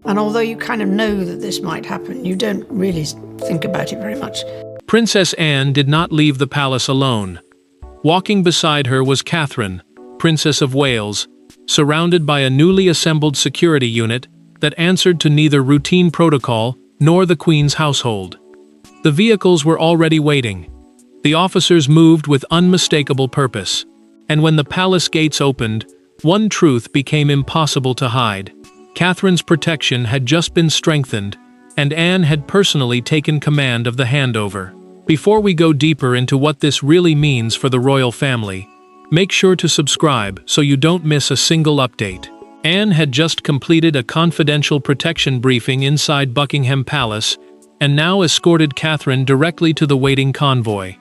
And although you kind of know that this might happen, you don't really think about it very much. Princess Anne did not leave the palace alone. Walking beside her was Catherine, Princess of Wales, surrounded by a newly assembled security unit that answered to neither routine protocol nor the Queen's household. The vehicles were already waiting. The officers moved with unmistakable purpose. And when the palace gates opened, one truth became impossible to hide. Catherine's protection had just been strengthened, and Anne had personally taken command of the handover. Before we go deeper into what this really means for the royal family, make sure to subscribe so you don't miss a single update. Anne had just completed a confidential protection briefing inside Buckingham Palace and now escorted Catherine directly to the waiting convoy.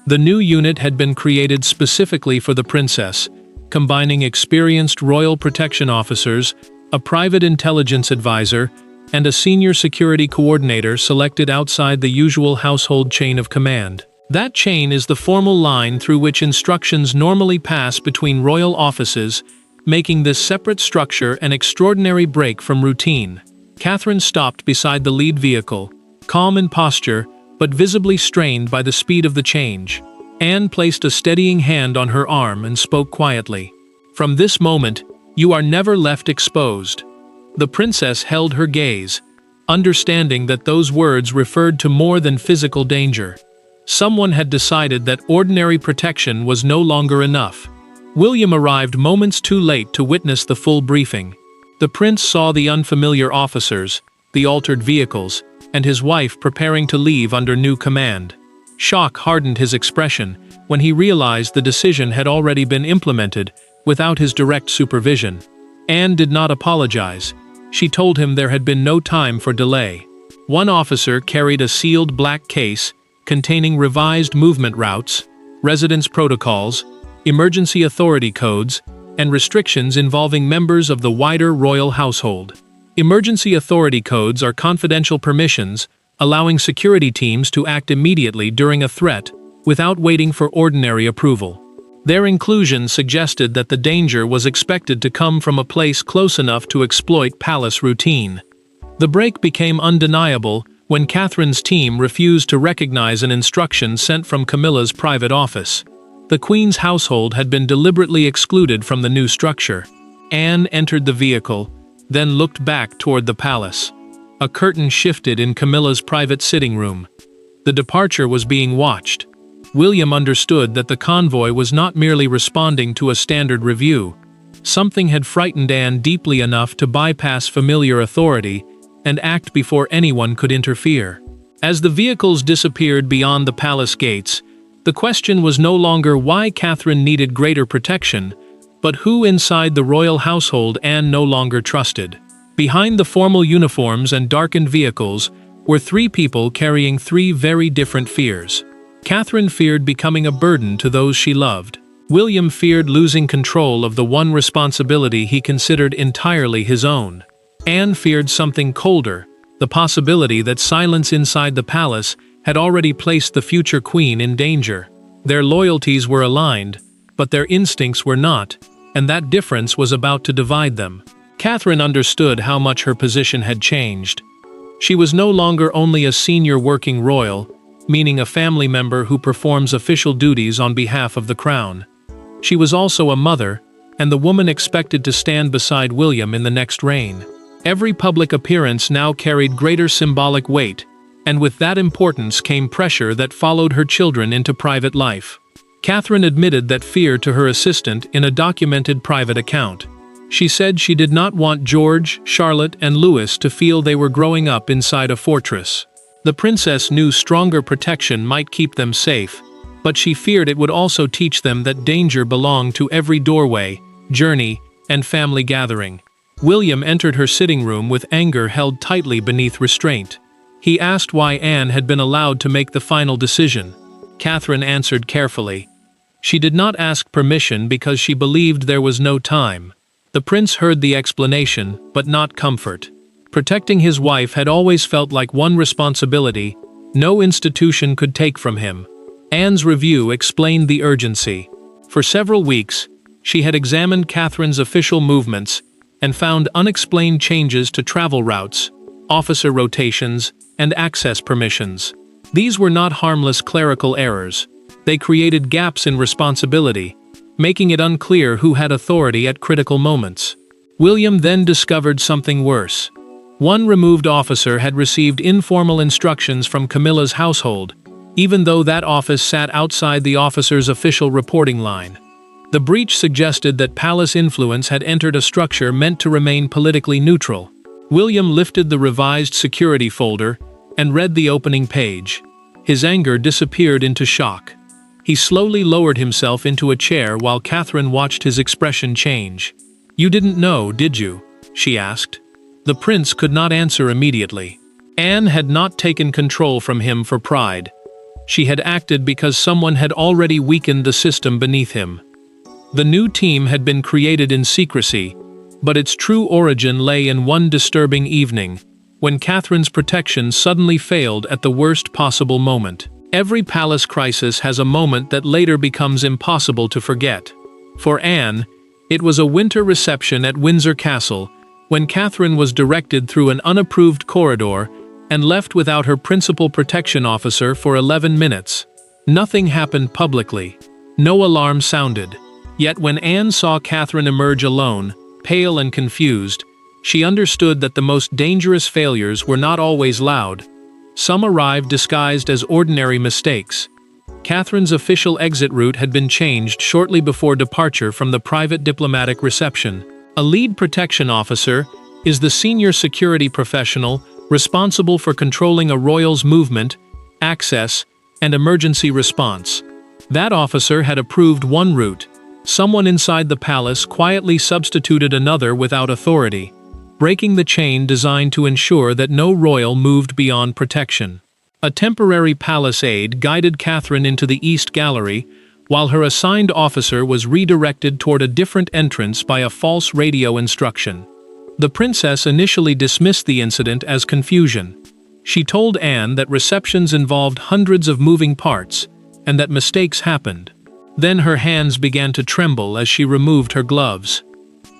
The new unit had been created specifically for the princess, combining experienced royal protection officers, a private intelligence advisor, and a senior security coordinator selected outside the usual household chain of command. That chain is the formal line through which instructions normally pass between royal offices, making this separate structure an extraordinary break from routine. Catherine stopped beside the lead vehicle, calm in posture, but visibly strained by the speed of the change. Anne placed a steadying hand on her arm and spoke quietly. "From this moment, you are never left exposed." The princess held her gaze, understanding that those words referred to more than physical danger. Someone had decided that ordinary protection was no longer enough. William arrived moments too late to witness the full briefing. The prince saw the unfamiliar officers, the altered vehicles, and his wife preparing to leave under new command. Shock hardened his expression when he realized the decision had already been implemented without his direct supervision. Anne did not apologize. She told him there had been no time for delay. One officer carried a sealed black case containing revised movement routes, residence protocols, emergency authority codes, and restrictions involving members of the wider royal household. Emergency authority codes are confidential permissions, allowing security teams to act immediately during a threat without waiting for ordinary approval. Their inclusion suggested that the danger was expected to come from a place close enough to exploit palace routine. The break became undeniable when Catherine's team refused to recognize an instruction sent from Camilla's private office. The Queen's household had been deliberately excluded from the new structure. Anne entered the vehicle, then looked back toward the palace. A curtain shifted in Camilla's private sitting room. The departure was being watched. William understood that the convoy was not merely responding to a standard review. Something had frightened Anne deeply enough to bypass familiar authority and act before anyone could interfere. As the vehicles disappeared beyond the palace gates, the question was no longer why Catherine needed greater protection, but who inside the royal household Anne no longer trusted. Behind the formal uniforms and darkened vehicles were three people carrying three very different fears. Catherine feared becoming a burden to those she loved. William feared losing control of the one responsibility he considered entirely his own. Anne feared something colder, the possibility that silence inside the palace had already placed the future queen in danger. Their loyalties were aligned, but their instincts were not, and that difference was about to divide them. Catherine understood how much her position had changed. She was no longer only a senior working royal, meaning a family member who performs official duties on behalf of the crown. She was also a mother, and the woman expected to stand beside William in the next reign. Every public appearance now carried greater symbolic weight, and with that importance came pressure that followed her children into private life. Catherine admitted that fear to her assistant in a documented private account. She said she did not want George, Charlotte, and Louis to feel they were growing up inside a fortress. The princess knew stronger protection might keep them safe, but she feared it would also teach them that danger belonged to every doorway, journey, and family gathering. William entered her sitting room with anger held tightly beneath restraint. He asked why Anne had been allowed to make the final decision. Catherine answered carefully. She did not ask permission because she believed there was no time. The prince heard the explanation, but not comfort. Protecting his wife had always felt like one responsibility no institution could take from him. Anne's review explained the urgency. For several weeks, she had examined Catherine's official movements and found unexplained changes to travel routes, officer rotations, and access permissions. These were not harmless clerical errors. They created gaps in responsibility, making it unclear who had authority at critical moments. William then discovered something worse. One removed officer had received informal instructions from Camilla's household, even though that office sat outside the officer's official reporting line. The breach suggested that palace influence had entered a structure meant to remain politically neutral. William lifted the revised security folder and read the opening page. His anger disappeared into shock. He slowly lowered himself into a chair while Catherine watched his expression change. "You didn't know, did you?" she asked. The prince could not answer immediately. Anne had not taken control from him for pride. She had acted because someone had already weakened the system beneath him. The new team had been created in secrecy, but its true origin lay in one disturbing evening, when Catherine's protection suddenly failed at the worst possible moment. Every palace crisis has a moment that later becomes impossible to forget. For Anne, it was a winter reception at Windsor Castle, when Catherine was directed through an unapproved corridor and left without her principal protection officer for 11 minutes. Nothing happened publicly. No alarm sounded. Yet when Anne saw Catherine emerge alone, pale and confused, she understood that the most dangerous failures were not always loud. Some arrived disguised as ordinary mistakes. Catherine's official exit route had been changed shortly before departure from the private diplomatic reception. A lead protection officer is the senior security professional responsible for controlling a royal's movement, access, and emergency response. That officer had approved one route. Someone inside the palace quietly substituted another without authority, breaking the chain designed to ensure that no royal moved beyond protection. A temporary palace aide guided Catherine into the East Gallery, while her assigned officer was redirected toward a different entrance by a false radio instruction. The princess initially dismissed the incident as confusion. She told Anne that receptions involved hundreds of moving parts, and that mistakes happened. Then her hands began to tremble as she removed her gloves.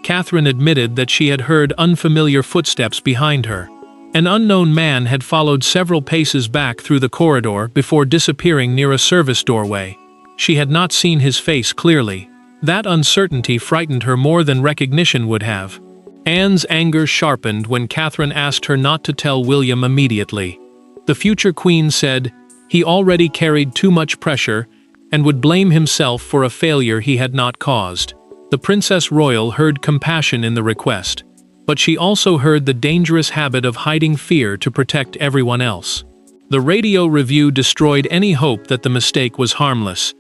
Catherine admitted that she had heard unfamiliar footsteps behind her. An unknown man had followed several paces back through the corridor before disappearing near a service doorway. She had not seen his face clearly. That uncertainty frightened her more than recognition would have. Anne's anger sharpened when Catherine asked her not to tell William immediately. The future queen said he already carried too much pressure and would blame himself for a failure he had not caused. The Princess Royal heard compassion in the request, but she also heard the dangerous habit of hiding fear to protect everyone else. The radio review destroyed any hope that the mistake was harmless.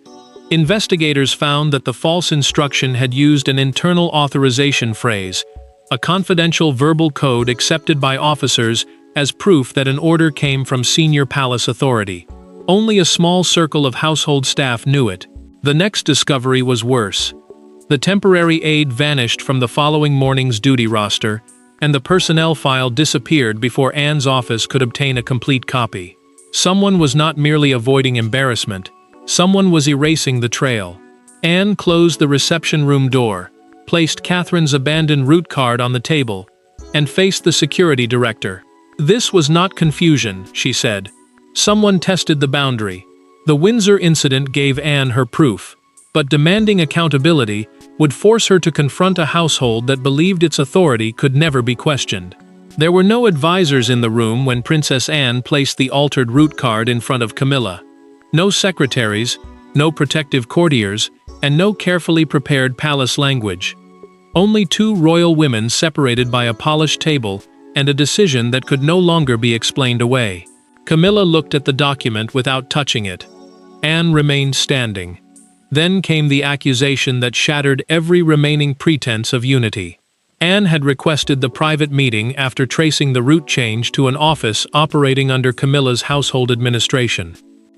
Investigators found that the false instruction had used an internal authorization phrase, a confidential verbal code accepted by officers as proof that an order came from senior palace authority. Only a small circle of household staff knew it. The next discovery was worse. The temporary aide vanished from the following morning's duty roster, and the personnel file disappeared before Anne's office could obtain a complete copy. Someone was not merely avoiding embarrassment. Someone was erasing the trail. Anne closed the reception room door, placed Catherine's abandoned route card on the table, and faced the security director. "This was not confusion," she said. "Someone tested the boundary." The Windsor incident gave Anne her proof, but demanding accountability would force her to confront a household that believed its authority could never be questioned. There were no advisors in the room when Princess Anne placed the altered route card in front of Camilla. No secretaries, no protective courtiers, and no carefully prepared palace language. Only two royal women separated by a polished table and a decision that could no longer be explained away. Camilla looked at the document without touching it. Anne remained standing. Then came the accusation that shattered every remaining pretense of unity. Anne had requested the private meeting after tracing the route change to an office operating under Camilla's household administration.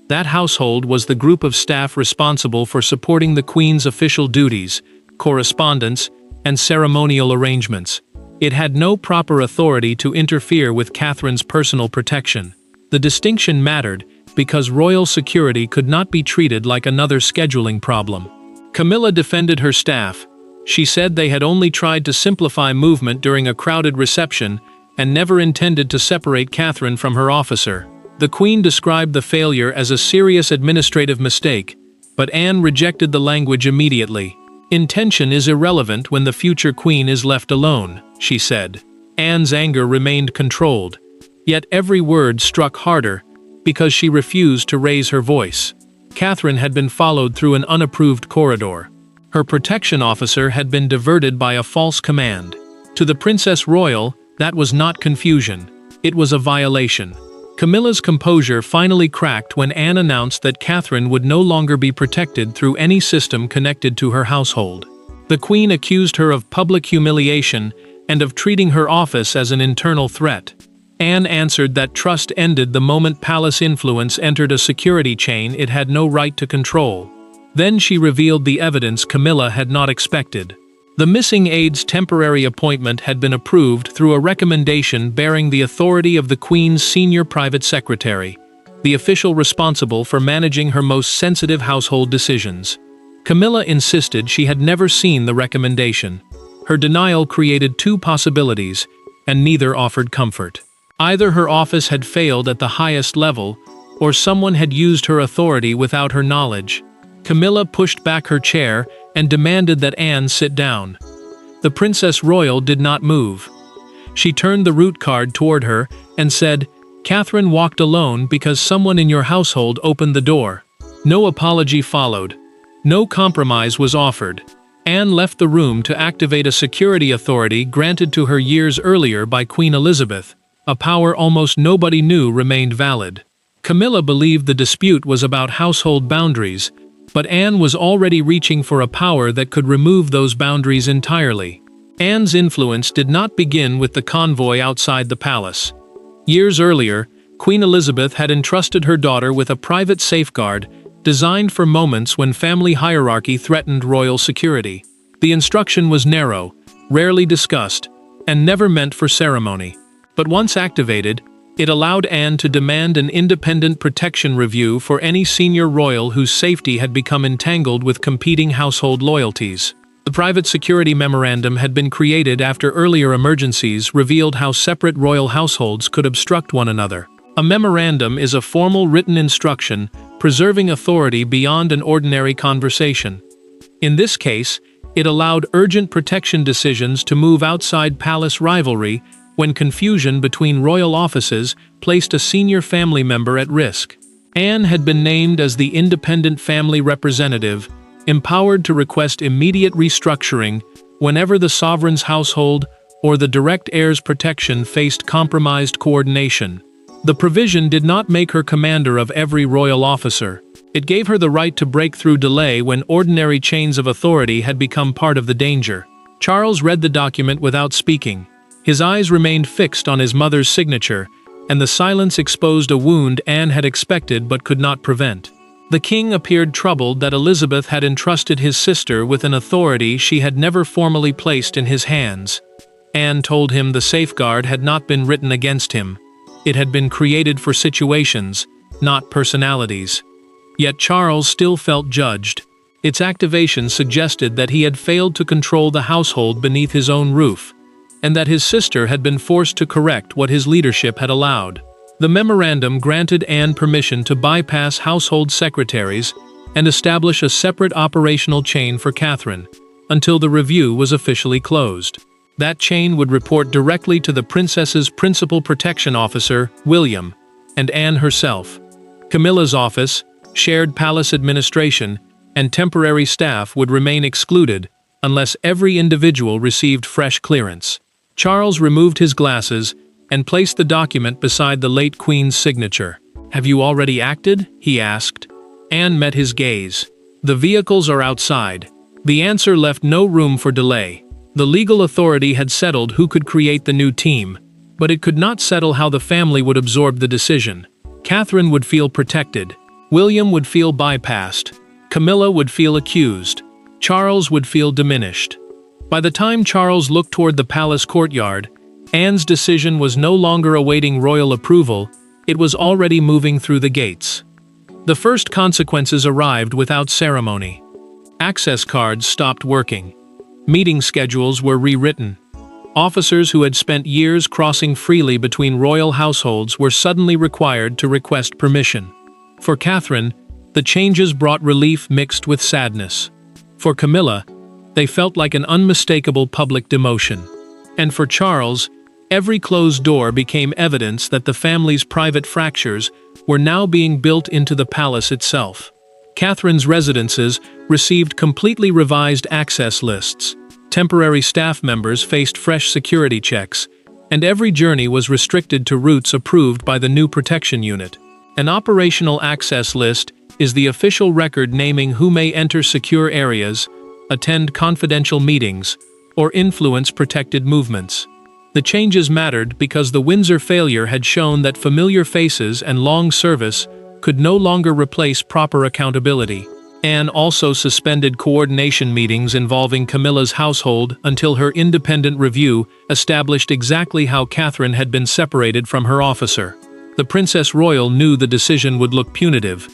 That household was the group of staff responsible for supporting the Queen's official duties, correspondence, and ceremonial arrangements. It had no proper authority to interfere with Catherine's personal protection. The distinction mattered because royal security could not be treated like another scheduling problem. Camilla defended her staff. She said they had only tried to simplify movement during a crowded reception and never intended to separate Catherine from her officer. The Queen described the failure as a serious administrative mistake, but Anne rejected the language immediately. "Intention is irrelevant when the future Queen is left alone," she said. Anne's anger remained controlled, yet every word struck harder because she refused to raise her voice. Catherine had been followed through an unapproved corridor. Her protection officer had been diverted by a false command. To the Princess Royal, that was not confusion. It was a violation. Camilla's composure finally cracked when Anne announced that Catherine would no longer be protected through any system connected to her household. The Queen accused her of public humiliation and of treating her office as an internal threat. Anne answered that trust ended the moment palace influence entered a security chain it had no right to control. Then she revealed the evidence Camilla had not expected. The missing aide's temporary appointment had been approved through a recommendation bearing the authority of the Queen's senior private secretary, the official responsible for managing her most sensitive household decisions. Camilla insisted she had never seen the recommendation. Her denial created two possibilities, and neither offered comfort. Either her office had failed at the highest level, or someone had used her authority without her knowledge. Camilla pushed back her chair and demanded that Anne sit down. The Princess Royal did not move. She turned the root card toward her and said, "Catherine walked alone because someone in your household opened the door." No apology followed. No compromise was offered. Anne left the room to activate a security authority granted to her years earlier by Queen Elizabeth, a power almost nobody knew remained valid. Camilla believed the dispute was about household boundaries, but Anne was already reaching for a power that could remove those boundaries entirely. Anne's influence did not begin with the convoy outside the palace. Years earlier, Queen Elizabeth had entrusted her daughter with a private safeguard designed for moments when family hierarchy threatened royal security. The instruction was narrow, rarely discussed, and never meant for ceremony. But once activated, it allowed Anne to demand an independent protection review for any senior royal whose safety had become entangled with competing household loyalties. The private security memorandum had been created after earlier emergencies revealed how separate royal households could obstruct one another. A memorandum is a formal written instruction preserving authority beyond an ordinary conversation. In this case, it allowed urgent protection decisions to move outside palace rivalry when confusion between royal offices placed a senior family member at risk. Anne had been named as the independent family representative, empowered to request immediate restructuring whenever the sovereign's household or the direct heir's protection faced compromised coordination. The provision did not make her commander of every royal officer. It gave her the right to break through delay when ordinary chains of authority had become part of the danger. Charles read the document without speaking. His eyes remained fixed on his mother's signature, and the silence exposed a wound Anne had expected but could not prevent. The king appeared troubled that Elizabeth had entrusted his sister with an authority she had never formally placed in his hands. Anne told him the safeguard had not been written against him. It had been created for situations, not personalities. Yet Charles still felt judged. Its activation suggested that he had failed to control the household beneath his own roof, and that his sister had been forced to correct what his leadership had allowed. The memorandum granted Anne permission to bypass household secretaries and establish a separate operational chain for Catherine, until the review was officially closed. That chain would report directly to the princess's principal protection officer, William, and Anne herself. Camilla's office, shared palace administration, and temporary staff would remain excluded unless every individual received fresh clearance. Charles removed his glasses and placed the document beside the late Queen's signature. "Have you already acted?" he asked. Anne met his gaze. "The vehicles are outside." The answer left no room for delay. The legal authority had settled who could create the new team, but it could not settle how the family would absorb the decision. Catherine would feel protected. William would feel bypassed. Camilla would feel accused. Charles would feel diminished. By the time Charles looked toward the palace courtyard, Anne's decision was no longer awaiting royal approval, it was already moving through the gates. The first consequences arrived without ceremony. Access cards stopped working. Meeting schedules were rewritten. Officers who had spent years crossing freely between royal households were suddenly required to request permission. For Catherine, the changes brought relief mixed with sadness. For Camilla, they felt like an unmistakable public demotion. And for Charles, every closed door became evidence that the family's private fractures were now being built into the palace itself. Catherine's residences received completely revised access lists. Temporary staff members faced fresh security checks, and every journey was restricted to routes approved by the new protection unit. An operational access list is the official record naming who may enter secure areas, attend confidential meetings, or influence protected movements. The changes mattered because the Windsor failure had shown that familiar faces and long service could no longer replace proper accountability. Anne also suspended coordination meetings involving Camilla's household until her independent review established exactly how Catherine had been separated from her officer. The Princess Royal knew the decision would look punitive,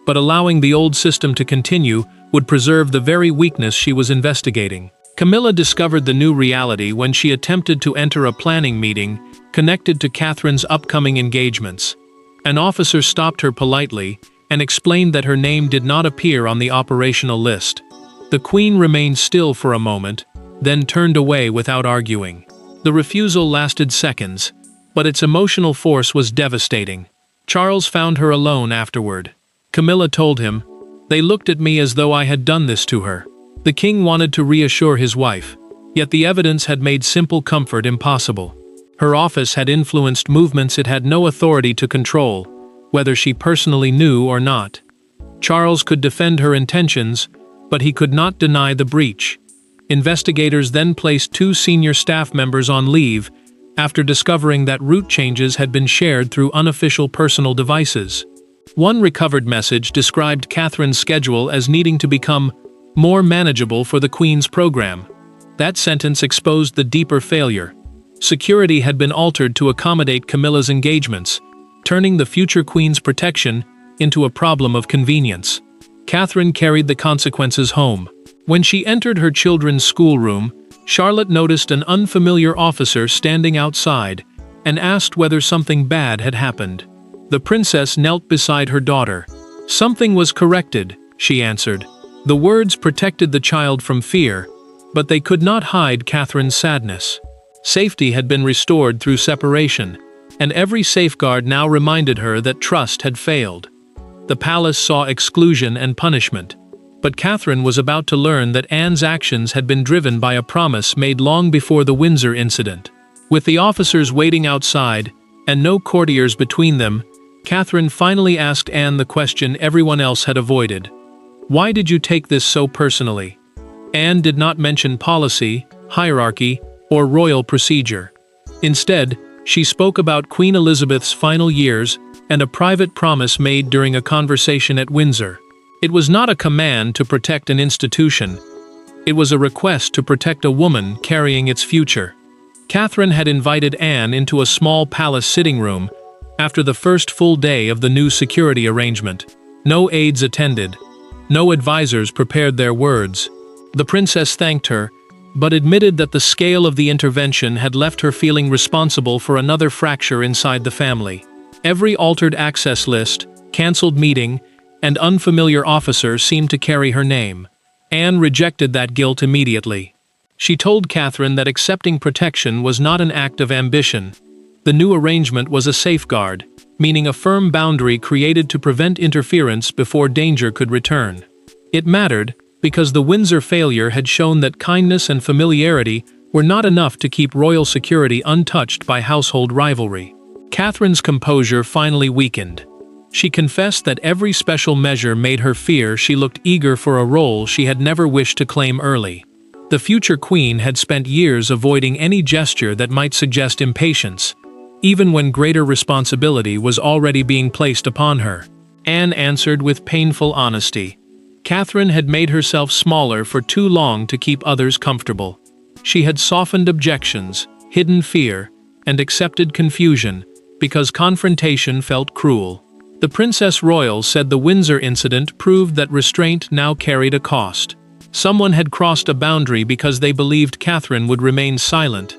but allowing the old system to continue would preserve the very weakness she was investigating. Camilla discovered the new reality when she attempted to enter a planning meeting connected to Catherine's upcoming engagements. An officer stopped her politely and explained that her name did not appear on the operational list. The Queen remained still for a moment, then turned away without arguing. The refusal lasted seconds, but its emotional force was devastating. Charles found her alone afterward. Camilla told him, "They looked at me as though I had done this to her." The king wanted to reassure his wife, yet the evidence had made simple comfort impossible. Her office had influenced movements it had no authority to control, whether she personally knew or not. Charles could defend her intentions, but he could not deny the breach. Investigators then placed 2 senior staff members on leave after discovering that route changes had been shared through unofficial personal devices. One recovered message described Catherine's schedule as needing to become more manageable for the Queen's program. That sentence exposed the deeper failure. Security had been altered to accommodate Camilla's engagements, turning the future Queen's protection into a problem of convenience. Catherine carried the consequences home. When she entered her children's schoolroom, Charlotte noticed an unfamiliar officer standing outside and asked whether something bad had happened. The princess knelt beside her daughter. "Something was corrected," she answered. The words protected the child from fear, but they could not hide Catherine's sadness. Safety had been restored through separation, and every safeguard now reminded her that trust had failed. The palace saw exclusion and punishment, but Catherine was about to learn that Anne's actions had been driven by a promise made long before the Windsor incident. With the officers waiting outside, and no courtiers between them, Catherine finally asked Anne the question everyone else had avoided. "Why did you take this so personally?" Anne did not mention policy, hierarchy, or royal procedure. Instead, she spoke about Queen Elizabeth's final years and a private promise made during a conversation at Windsor. It was not a command to protect an institution. It was a request to protect a woman carrying its future. Catherine had invited Anne into a small palace sitting room after the first full day of the new security arrangement. No aides attended. No advisors prepared their words. The princess thanked her, but admitted that the scale of the intervention had left her feeling responsible for another fracture inside the family. Every altered access list, cancelled meeting, and unfamiliar officer seemed to carry her name. Anne rejected that guilt immediately. She told Catherine that accepting protection was not an act of ambition. The new arrangement was a safeguard, meaning a firm boundary created to prevent interference before danger could return. It mattered because the Windsor failure had shown that kindness and familiarity were not enough to keep royal security untouched by household rivalry. Catherine's composure finally weakened. She confessed that every special measure made her fear she looked eager for a role she had never wished to claim early. The future queen had spent years avoiding any gesture that might suggest impatience, even when greater responsibility was already being placed upon her. Anne answered with painful honesty. Catherine had made herself smaller for too long to keep others comfortable. She had softened objections, hidden fear, and accepted confusion because confrontation felt cruel. The Princess Royal said the Windsor incident proved that restraint now carried a cost. Someone had crossed a boundary because they believed Catherine would remain silent.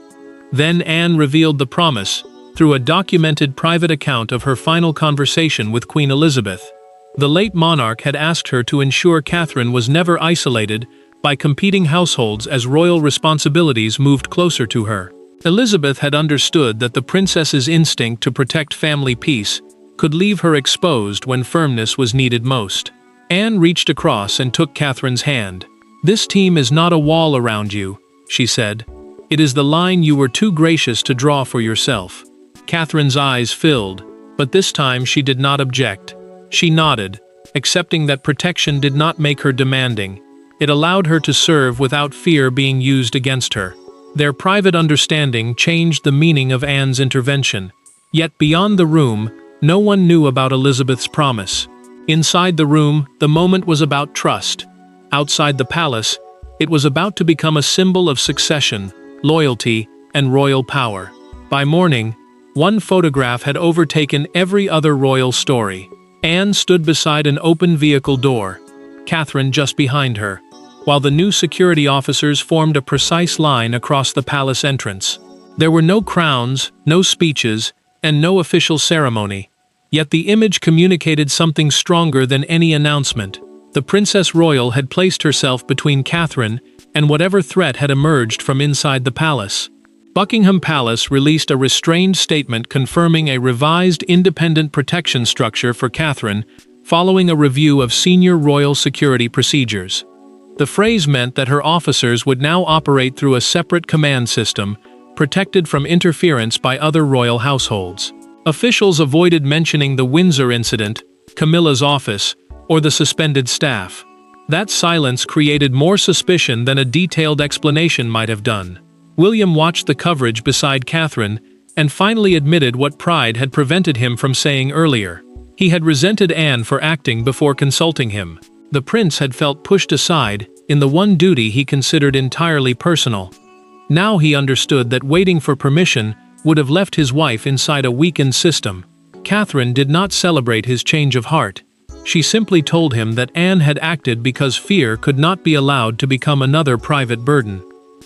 Then Anne revealed the promise through a documented private account of her final conversation with Queen Elizabeth. The late monarch had asked her to ensure Catherine was never isolated by competing households as royal responsibilities moved closer to her. Elizabeth had understood that the princess's instinct to protect family peace could leave her exposed when firmness was needed most. Anne reached across and took Catherine's hand. "This team is not a wall around you," she said. "It is the line you were too gracious to draw for yourself." Catherine's eyes filled, but this time she did not object. She nodded, accepting that protection did not make her demanding. It allowed her to serve without fear being used against her. Their private understanding changed the meaning of Anne's intervention. Yet beyond the room, no one knew about Elizabeth's promise. Inside the room, the moment was about trust. Outside the palace, it was about to become a symbol of succession, loyalty, and royal power. By morning, one photograph had overtaken every other royal story. Anne stood beside an open vehicle door, Catherine just behind her, while the new security officers formed a precise line across the palace entrance. There were no crowns, no speeches, and no official ceremony. Yet the image communicated something stronger than any announcement. The Princess Royal had placed herself between Catherine and whatever threat had emerged from inside the palace. Buckingham Palace released a restrained statement confirming a revised independent protection structure for Catherine following a review of senior royal security procedures. The phrase meant that her officers would now operate through a separate command system, protected from interference by other royal households. Officials avoided mentioning the Windsor incident, Camilla's office, or the suspended staff. That silence created more suspicion than a detailed explanation might have done. William watched the coverage beside Catherine and finally admitted what pride had prevented him from saying earlier. He had resented Anne for acting before consulting him. The prince had felt pushed aside in the one duty he considered entirely personal. Now he understood that waiting for permission would have left his wife inside a weakened system. Catherine did not celebrate his change of heart. She simply told him that Anne had acted because fear could not be allowed to become another private burden.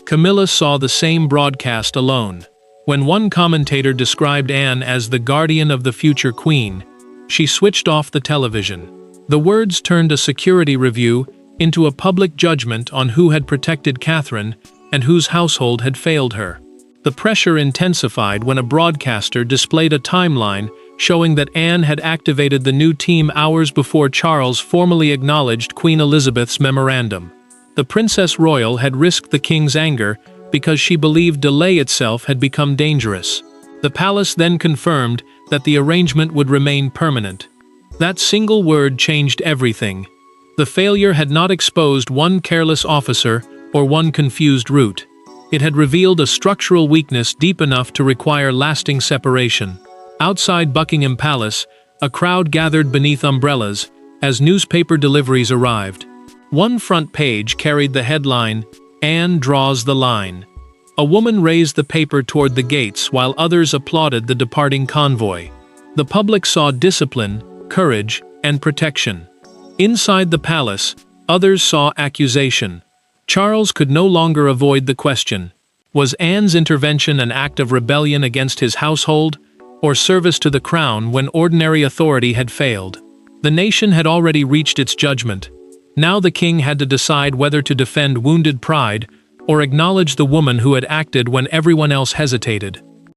Camilla saw the same broadcast alone. When one commentator described Anne as the guardian of the future queen, she switched off the television. The words turned a security review into a public judgment on who had protected Catherine and whose household had failed her. The pressure intensified when a broadcaster displayed a timeline showing that Anne had activated the new team hours before Charles formally acknowledged Queen Elizabeth's memorandum. The Princess Royal had risked the king's anger because she believed delay itself had become dangerous. The palace then confirmed that the arrangement would remain permanent. That single word changed everything. The failure had not exposed one careless officer or one confused route. It had revealed a structural weakness deep enough to require lasting separation. Outside Buckingham Palace, a crowd gathered beneath umbrellas as newspaper deliveries arrived. One front page carried the headline, "Anne draws the line." A woman raised the paper toward the gates while others applauded the departing convoy. The public saw discipline, courage, and protection. Inside the palace, others saw accusation. Charles could no longer avoid the question: was Anne's intervention an act of rebellion against his household, or service to the crown when ordinary authority had failed? The nation had already reached its judgment. Now the king had to decide whether to defend wounded pride or acknowledge the woman who had acted when everyone else hesitated.